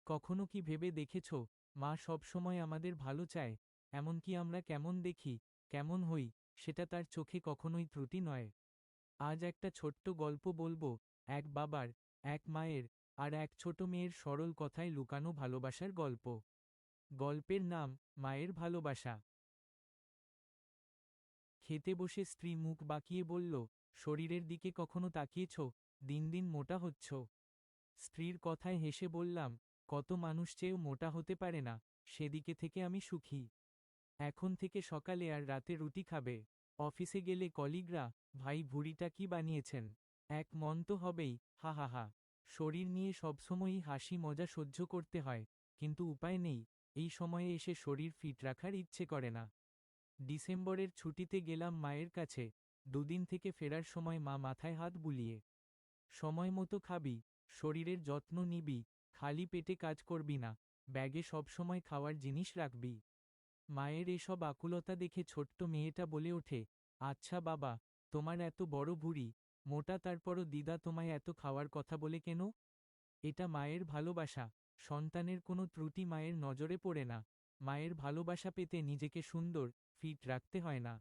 কখনো কি ভেবে দেখেছ, মা সবসময় আমাদের ভালো চায়, এমনকি আমরা কেমন দেখি, কেমন হই, সেটা তার চোখে কখনোই ত্রুটি নয়। আজ একটা ছোট্ট গল্প বলবো, এক বাবার, এক মায়ের, আর এক ছোট মেয়ের সরল কথায় লুকানো ভালোবাসার গল্প। গল্পের নাম, মায়ের ভালোবাসা। খেতে বসে স্ত্রী মুখ বাঁকিয়ে বলল, শরীরের দিকে কখনো তাকিয়েছ, দিন দিন মোটা হচ্ছ। স্ত্রীর কথায় হেসে বললাম, কত মানুষ চেয়েও মোটা হতে পারে না, সেদিকে থেকে আমি সুখী। এখন থেকে সকালে আর রাতে রুটি খাবে। অফিসে গেলে কলিগরা, ভাই ভুঁড়িটা কি বানিয়েছেন। এক মন তো হবেই, হা হা হা। শরীর নিয়ে সবসময়ই হাসি মজা সহ্য করতে হয়, কিন্তু উপায় নেই, এই সময়ে এসে শরীর ফিট রাখার ইচ্ছে করে না। ডিসেম্বরের ছুটিতে গেলাম মায়ের কাছে। দুদিন থেকে ফেরার সময় মা মাথায় হাত বুলিয়ে, সময় মতো খাবি, শরীরের যত্ন নিবি, খালি পেটে কাজ করবি না, ব্যাগে সবসময় খাওয়ার জিনিস রাখবি। মায়ের এসব আকুলতা দেখে ছোট্ট মেয়েটা বলে ওঠে, আচ্ছা বাবা, তোমার এত বড় ভুঁড়ি, মোটা, তারপরও দিদা তোমায় এত খাওয়ার কথা বলে কেন? এটা মায়ের ভালোবাসা। সন্তানের কোনো ত্রুটি মায়ের নজরে পড়ে না। মায়ের ভালোবাসা পেতে নিজেকে সুন্দর, ফিট রাখতে হয় না।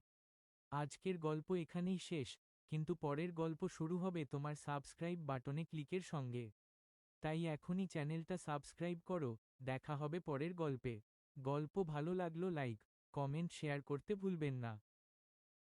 আজকের গল্প এখানেই শেষ, কিন্তু পরের গল্প শুরু হবে তোমার সাবস্ক্রাইব বাটনে ক্লিকের সঙ্গে। তাই এখনই চ্যানেলটা সাবস্ক্রাইব করো। দেখা হবে পরের গল্পে। গল্প ভালো লাগলো লাইক, কমেন্ট, শেয়ার করতে ভুলবেন না।